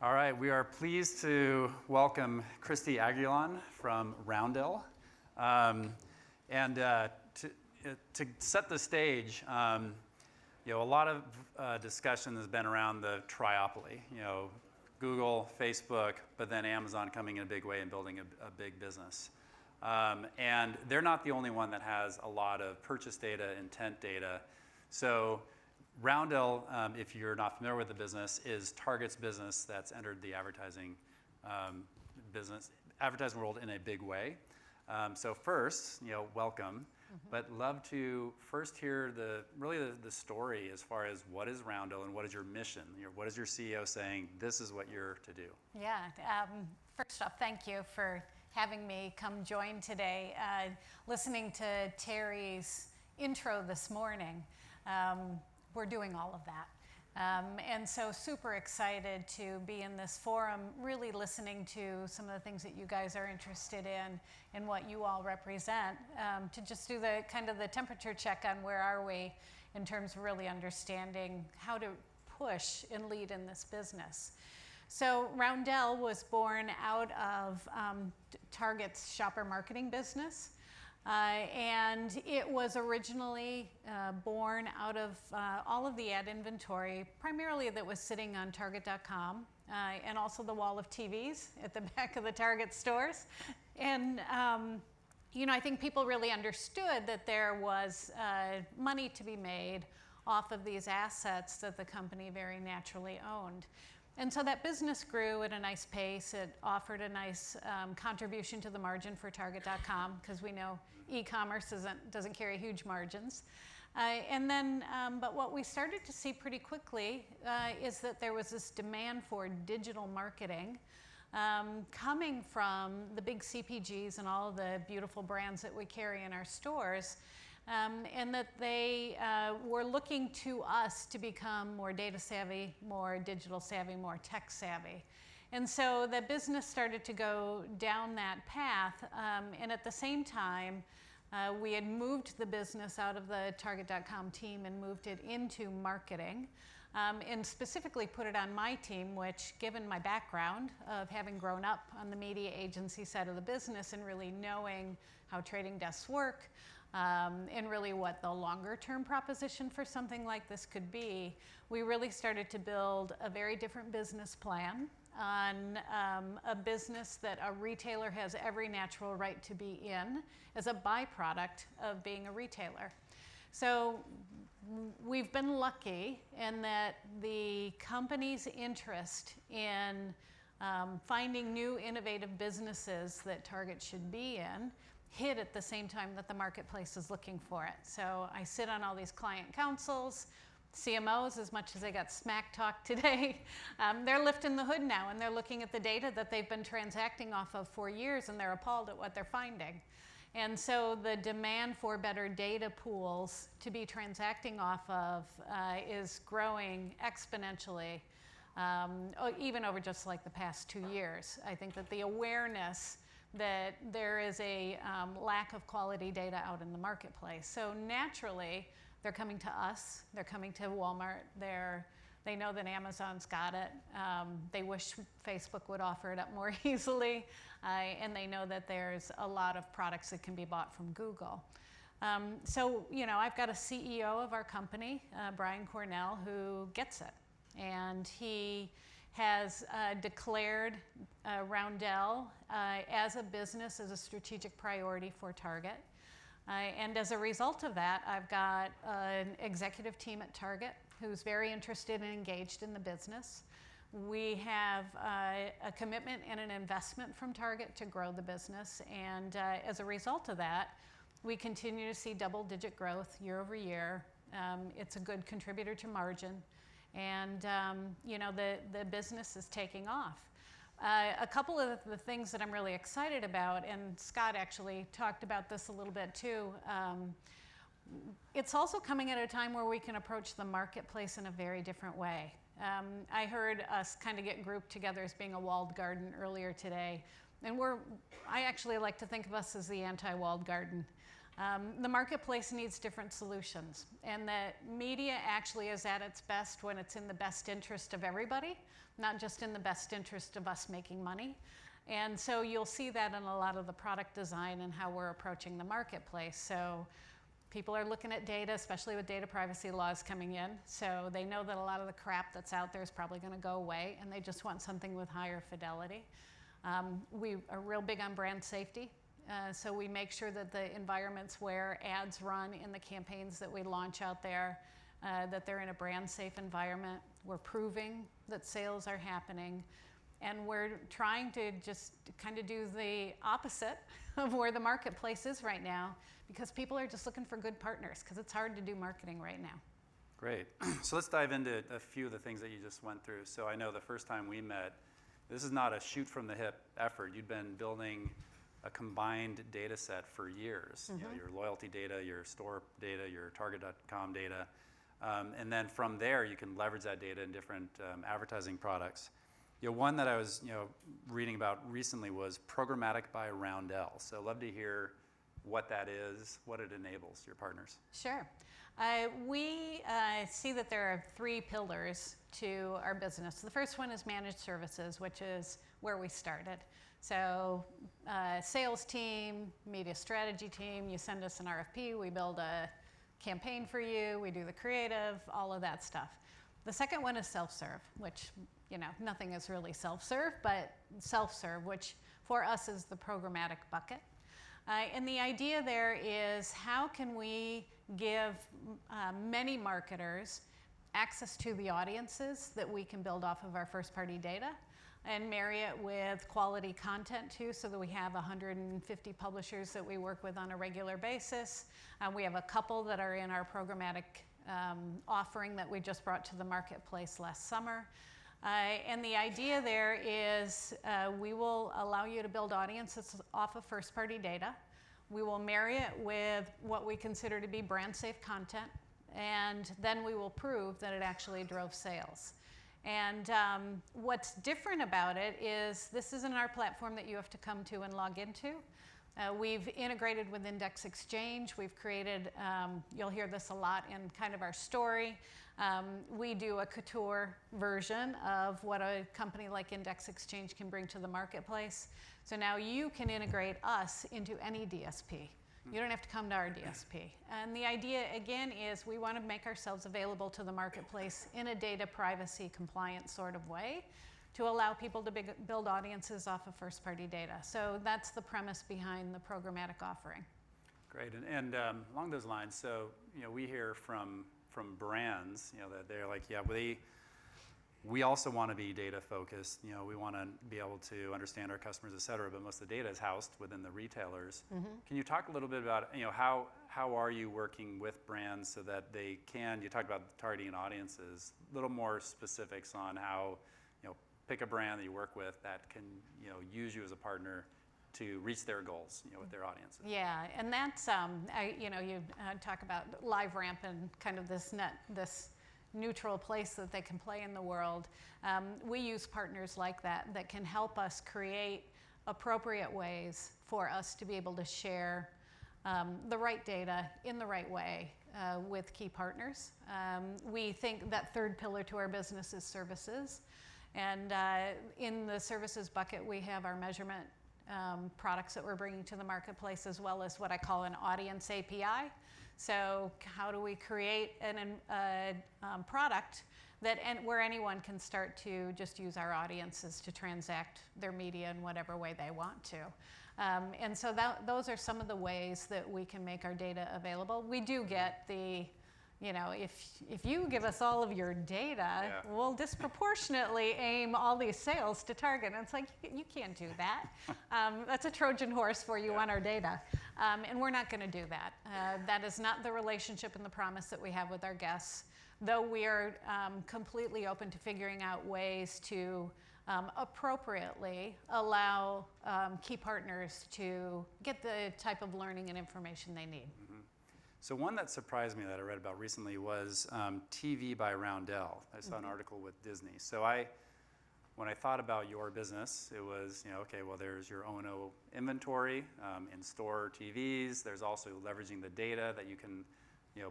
All right, we are pleased to welcome Kristi Argyilan from Roundel. To set the stage, a lot of discussion has been around the triopoly. Google, Facebook, but then Amazon coming in a big way and building a big business. And they're not the only one that has a lot of purchase data, intent data. So Roundel, if you're not familiar with the business, is Target's business that's entered the advertising world in a big way. So first, welcome, but love to first hear the story as far as what is Roundel and what is your mission? What is your CEO saying? This is what you're to do. Yeah. First off, thank you for having me come join today. Listening to Terry's intro this morning. We're doing all of that. And so super excited to be in this forum, really listening to some of the things that you guys are interested in and what you all represent, to just do the kind of the temperature check on where are we in terms of really understanding how to push and lead in this business. So Roundel was born out of Target's shopper marketing business. And it was originally born out of all of the ad inventory, primarily that was sitting on Target.com, and also the wall of TVs at the back of the Target stores. And I think people really understood that there was money to be made off of these assets that the company very naturally owned. And so that business grew at a nice pace. It offered a nice contribution to the margin for Target.com, because we know e-commerce doesn't carry huge margins. But what we started to see pretty quickly is that there was this demand for digital marketing coming from the big CPGs and all of the beautiful brands that we carry in our stores. And that they were looking to us to become more data savvy, more digital savvy, more tech savvy. And so the business started to go down that path. And at the same time, we had moved the business out of the Target.com team and moved it into marketing. And specifically put it on my team, which, given my background of having grown up on the media agency side of the business and really knowing how trading desks work, and really what the longer term proposition for something like this could be, we really started to build a very different business plan on a business that a retailer has every natural right to be in as a byproduct of being a retailer. So we've been lucky in that the company's interest in finding new innovative businesses that Target should be in hit at the same time that the marketplace is looking for it. So I sit on all these client councils. CMOs, as much as they got smack talk today, they're lifting the hood now and they're looking at the data that they've been transacting off of for years, and they're appalled at what they're finding. And so the demand for better data pools to be transacting off of is growing exponentially, even over just like the past 2 years. I think that the awareness that there is a lack of quality data out in the marketplace. So naturally, they're coming to us, they're coming to Walmart, they know that Amazon's got it, they wish Facebook would offer it up more easily, and they know that there's a lot of products that can be bought from Google. I've got a CEO of our company, Brian Cornell, who gets it, and he has declared Roundel as a business, as a strategic priority for Target. And as a result of that, I've got an executive team at Target who's very interested and engaged in the business. We have a commitment and an investment from Target to grow the business. And as a result of that, we continue to see double-digit growth year over year. It's a good contributor to margin. And the business is taking off. A couple of the things that I'm really excited about, and Scott actually talked about this a little bit too, it's also coming at a time where we can approach the marketplace in a very different way. I heard us kind of get grouped together as being a walled garden earlier today. And I actually like to think of us as the anti-walled garden. The marketplace needs different solutions, and the media actually is at its best when it's in the best interest of everybody, not just in the best interest of us making money. And so you'll see that in a lot of the product design and how we're approaching the marketplace. So people are looking at data, especially with data privacy laws coming in. So they know that a lot of the crap that's out there is probably going to go away, and they just want something with higher fidelity. We are real big on brand safety. So we make sure that the environments where ads run in the campaigns that we launch out there, that they're in a brand safe environment. We're proving that sales are happening. And we're trying to just kind of do the opposite of where the marketplace is right now, because people are just looking for good partners, because it's hard to do marketing right now. Great. So let's dive into a few of the things that you just went through. So I know the first time we met, this is not a shoot from the hip effort. You'd been building a combined data set for years. You know, your loyalty data, your store data, your Target.com data. And then from there, you can leverage that data in different advertising products. You know, one that I was reading about recently was programmatic by Roundel. So I'd love to hear what that is, what it enables your partners. Sure. We see that there are 3 pillars to our business. The first one is managed services, which is where we started. So sales team, media strategy team, you send us an RFP, we build a campaign for you, we do the creative, all of that stuff. The second one is self-serve, which, you know, nothing is really self-serve, but self-serve, which for us is the programmatic bucket. And the idea there is, how can we give many marketers access to the audiences that we can build off of our first-party data, and marry it with quality content too, so that we have 150 publishers that we work with on a regular basis. We have a couple that are in our programmatic offering that we just brought to the marketplace last summer. And the idea there is we will allow you to build audiences off of first-party data. We will marry it with what we consider to be brand-safe content, and then we will prove that it actually drove sales. And what's different about it is this isn't our platform that you have to come to and log into. We've integrated with Index Exchange. We've created, you'll hear this a lot in kind of our story. We do a couture version of what a company like Index Exchange can bring to the marketplace. So now you can integrate us into any DSP. You don't have to come to our DSP. And the idea, again, is we want to make ourselves available to the marketplace in a data privacy compliant sort of way to allow people to build audiences off of first-party data. So that's the premise behind the programmatic offering. Great. And along those lines, so we hear from brands, that they're like, yeah, we also want to be data focused. We want to be able to understand our customers, et cetera, but most of the data is housed within the retailers. Can you talk a little bit about, how are you working with brands so that they can, you talked about targeting audiences, a little more specifics on how, pick a brand that you work with that can, use you as a partner to reach their goals, with their audiences. Yeah, and that's, you talk about LiveRamp and kind of this neutral place that they can play in the world. We use partners like that can help us create appropriate ways for us to be able to share the right data in the right way with key partners. We think that third pillar to our business is services. And in the services bucket, we have our measurement products that we're bringing to the marketplace, as well as what I call an audience API. So how do we create a product where anyone can start to just use our audiences to transact their media in whatever way they want to? And so those are some of the ways that we can make our data available. We do get the, if you give us all of your data, we'll disproportionately aim all these sales to Target. And it's like, you can't do that. That's a Trojan horse for you on our data. And we're not going to do that. That is not the relationship and the promise that we have with our guests, though we are completely open to figuring out ways to appropriately allow key partners to get the type of learning and information they need. So one that surprised me that I read about recently was TV by Roundel. I saw an article with Disney. So when I thought about your business, it was, okay, well, there's your O&O inventory, in-store TVs. There's also leveraging the data that you can,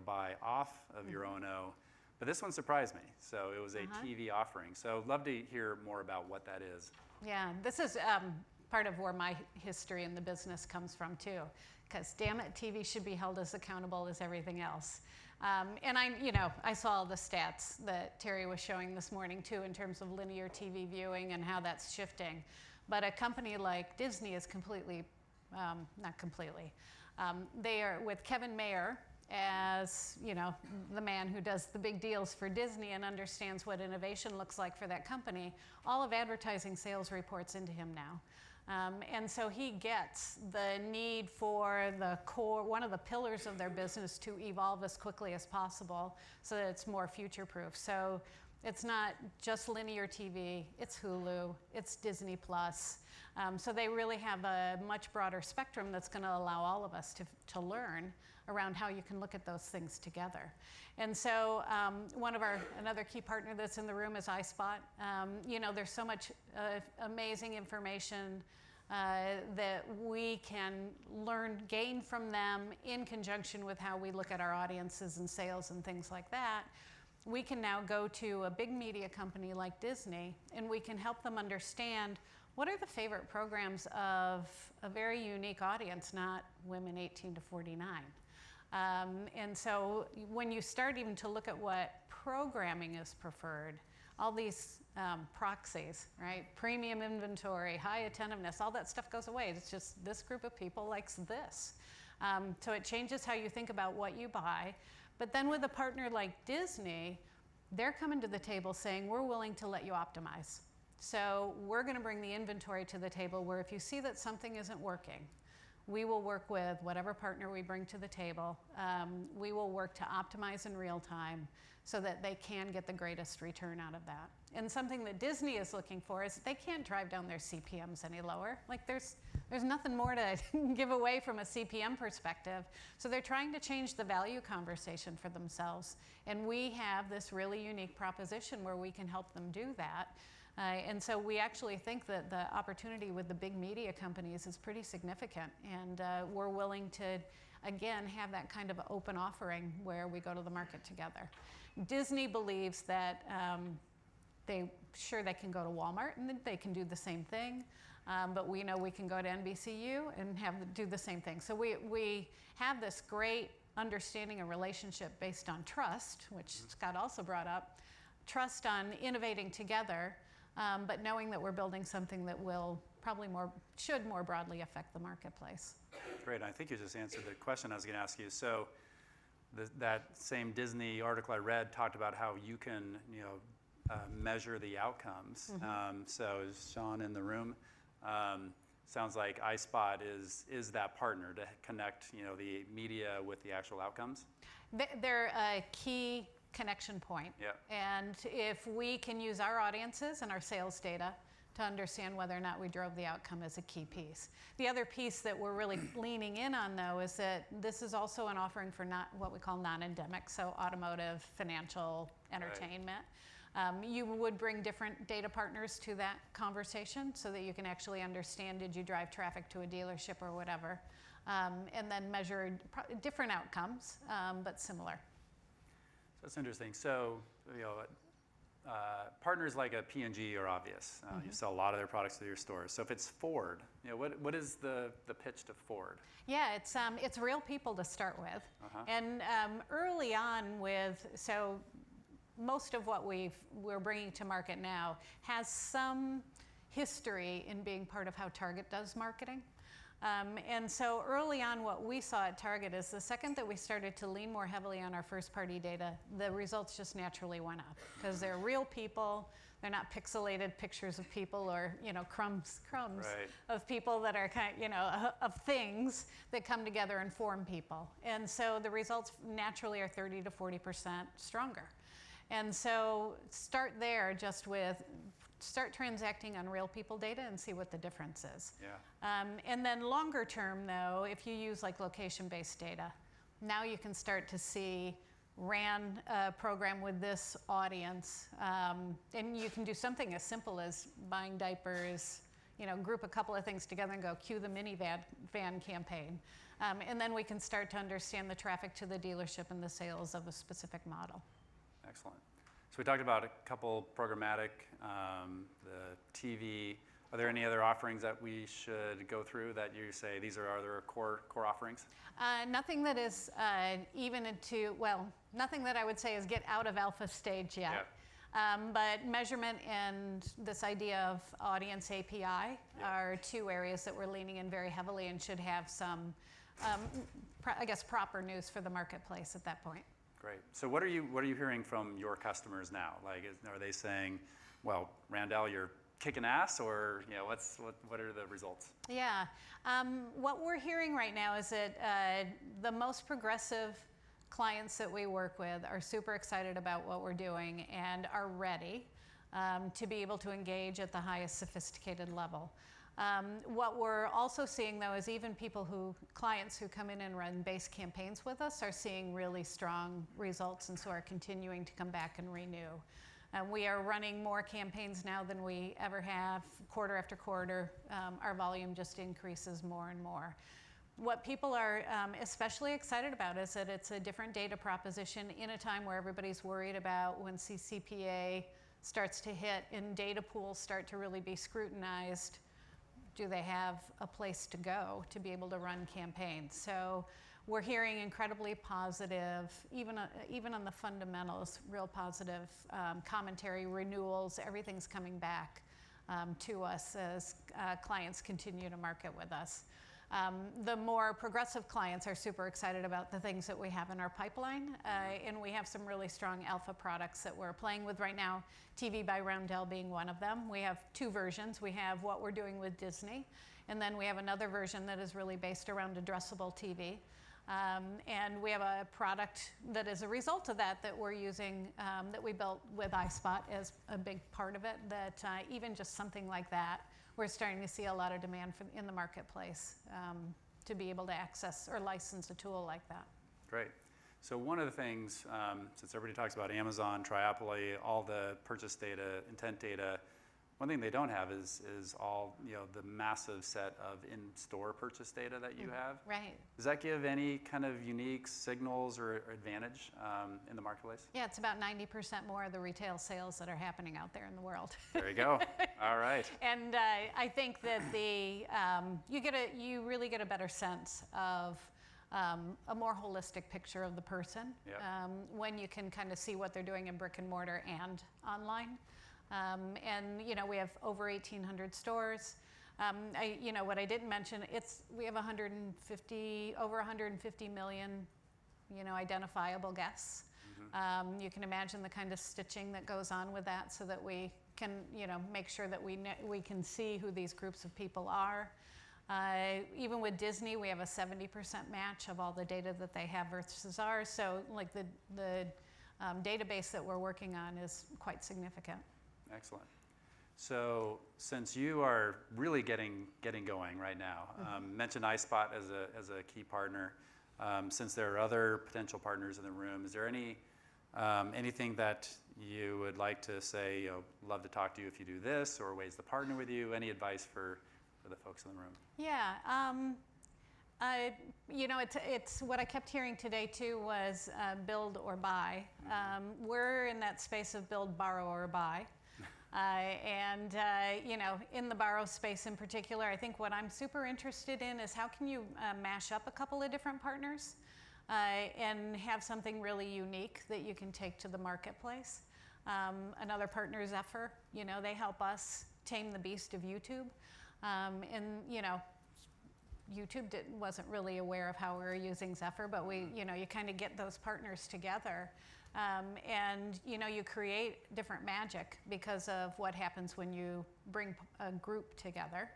buy off of your O&O. But this one surprised me. So it was a TV offering. So love to hear more about what that is. Yeah, this is part of where my history in the business comes from too. Because damn it, TV should be held as accountable as everything else. And I saw the stats that Terry was showing this morning too in terms of linear TV viewing and how that's shifting. But a company like Disney is completely, not completely, they are with Kevin Mayer as, the man who does the big deals for Disney and understands what innovation looks like for that company. All of advertising sales reports into him now. And so he gets the need for the core, one of the pillars of their business to evolve as quickly as possible so that it's more future-proof. So it's not just linear TV, it's Hulu, it's Disney Plus. So they really have a much broader spectrum that's going to allow all of us to learn around how you can look at those things together. And so another key partner that's in the room is Eyespot. There's so much amazing information that we can gain from them in conjunction with how we look at our audiences and sales and things like that. We can now go to a big media company like Disney and we can help them understand what are the favorite programs of a very unique audience, not women 18 to 49. And so when you start even to look at what programming is preferred, all these proxies, right? Premium inventory, high attentiveness, all that stuff goes away. It's just this group of people likes this. So it changes how you think about what you buy. But then with a partner like Disney, they're coming to the table saying, we're willing to let you optimize. So we're going to bring the inventory to the table where if you see that something isn't working, we will work with whatever partner we bring to the table. We will work to optimize in real time so that they can get the greatest return out of that. And something that Disney is looking for is they can't drive down their CPMs any lower. Like there's nothing more to give away from a CPM perspective. So they're trying to change the value conversation for themselves. And we have this really unique proposition where we can help them do that. And so we actually think that the opportunity with the big media companies is pretty significant. And we're willing to, again, have that kind of open offering where we go to the market together. Disney believes that they can go to Walmart and they can do the same thing. But we know we can go to NBCU and do the same thing. So we have this great understanding and relationship based on trust, which Scott also brought up, trust on innovating together. But knowing that we're building something that will should more broadly affect the marketplace. Great, I think you just answered the question I was going to ask you. So that same Disney article I read talked about how you can, measure the outcomes. So is Sean in the room? Sounds like Eyespot is that partner to connect, the media with the actual outcomes. They're a key connection point. Yep. And if we can use our audiences and our sales data to understand whether or not we drove the outcome is a key piece. The other piece that we're really leaning in on though is that this is also an offering for what we call non-endemic, so automotive, financial, entertainment. Right. You would bring different data partners to that conversation so that you can actually understand, did you drive traffic to a dealership or whatever, and then measure different outcomes, but similar. That's interesting. So, partners like a P&G are obvious. You sell a lot of their products through your stores. So if it's Ford, what is the pitch to Ford? Yeah, it's real people to start with. And early on so most of what we're bringing to market now has some history in being part of how Target does marketing. And so early on, what we saw at Target is the second that we started to lean more heavily on our first-party data, the results just naturally went up because they're real people. They're not pixelated pictures of people or crumbs right. of people that are of things that come together and form people. And so the results naturally are 30 to 40% stronger. And so start there start transacting on real people data and see what the difference is. Yeah. And then longer term though, if you use like location-based data, now you can start to see ran a program with this audience, and you can do something as simple as buying diapers, group a couple of things together and go cue the minivan campaign. And then we can start to understand the traffic to the dealership and the sales of a specific model. Excellent. So we talked about a couple programmatic, the TV. Are there any other offerings that we should go through that you say these are other core offerings? Nothing that is nothing that I would say is get out of alpha stage yet. Yep. But measurement and this idea of audience API are two areas that we're leaning in very heavily and should have some, proper news for the marketplace at that point. Great. So what are you hearing from your customers now? Like, are they saying, well, Roundel, you're kicking ass, or what are the results? Yeah. What we're hearing right now is that the most progressive clients that we work with are super excited about what we're doing and are ready to be able to engage at the highest sophisticated level. What we're also seeing, though, is even clients who come in and run base campaigns with us are seeing really strong results, and so are continuing to come back and renew. We are running more campaigns now than we ever have, quarter after quarter. Our volume just increases more and more. What people are especially excited about is that it's a different data proposition in a time where everybody's worried about when CCPA starts to hit and data pools start to really be scrutinized. Do they have a place to go to be able to run campaigns? So we're hearing incredibly positive, even on the fundamentals, real positive commentary, renewals, everything's coming back to us as clients continue to market with us. The more progressive clients are super excited about the things that we have in our pipeline, and we have some really strong alpha products that we're playing with right now, TV by Roundel being one of them. We have two versions. We have what we're doing with Disney, and then we have another version that is really based around addressable TV. And we have a product that is a result of that we're using, that we built with Eyespot as a big part of it, that even just something like that, we're starting to see a lot of demand in the marketplace to be able to access or license a tool like that. Great. So one of the things, since everybody talks about Amazon, triopoly, all the purchase data, intent data, one thing they don't have is all the massive set of in-store purchase data that you have. Right. Does that give any kind of unique signals or advantage in the marketplace? Yeah, it's about 90% more of the retail sales that are happening out there in the world. There you go. All right. And I think that you really get a better sense of a more holistic picture of the person. Yep. When you can kind of see what they're doing in brick and mortar and online. And we have over 1,800 stores. What I didn't mention, we have over 150 million, identifiable guests. Mm-hmm. You can imagine the kind of stitching that goes on with that, so that we can, make sure that we can see who these groups of people are. Even with Disney, we have a 70% match of all the data that they have versus ours. So, like the database that we're working on is quite significant. Excellent. So since you are really getting going right now, mentioned Eyespot as a key partner. Since there are other potential partners in the room, is there anything that you would like to say? Love to talk to you if you do this, or ways to partner with you. Any advice for the folks in the room? Yeah. It's what I kept hearing today too was build or buy. We're in that space of build, borrow, or buy. In the borrow space in particular, I think what I'm super interested in is how can you mash up a couple of different partners and have something really unique that you can take to the marketplace. Another partner is Zephyr. They help us tame the beast of YouTube. YouTube wasn't really aware of how we were using Zephyr, but you kind of get those partners together. You create different magic because of what happens when you bring a group together.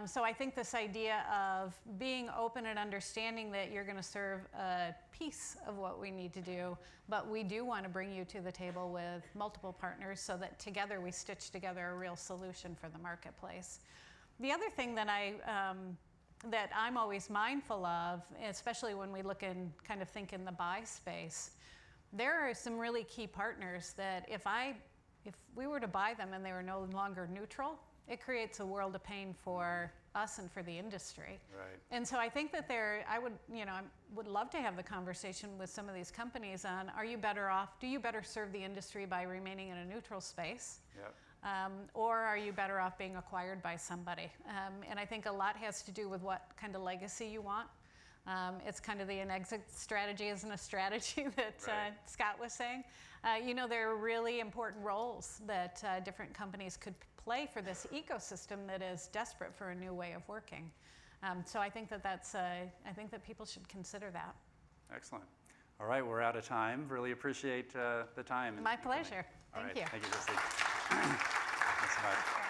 So I think this idea of being open and understanding that you're going to serve a piece of what we need to do, but we do want to bring you to the table with multiple partners so that together we stitch together a real solution for the marketplace. The other thing that I'm always mindful of, especially when we look and kind of think in the buy space, there are some really key partners that if we were to buy them and they were no longer neutral, it creates a world of pain for us and for the industry. Right. And so I think that I would love to have the conversation with some of these companies on, are you better off, do you better serve the industry by remaining in a neutral space? Yep. Or are you better off being acquired by somebody? And I think a lot has to do with what kind of legacy you want. It's kind of an exit strategy isn't a strategy that Right. Scott was saying. There are really important roles that different companies could play for this ecosystem that is desperate for a new way of working. So I think that I think that people should consider that. Excellent. All right, we're out of time. Really appreciate the time. My pleasure. Thank you. Thank you, Kristi. Thanks so much.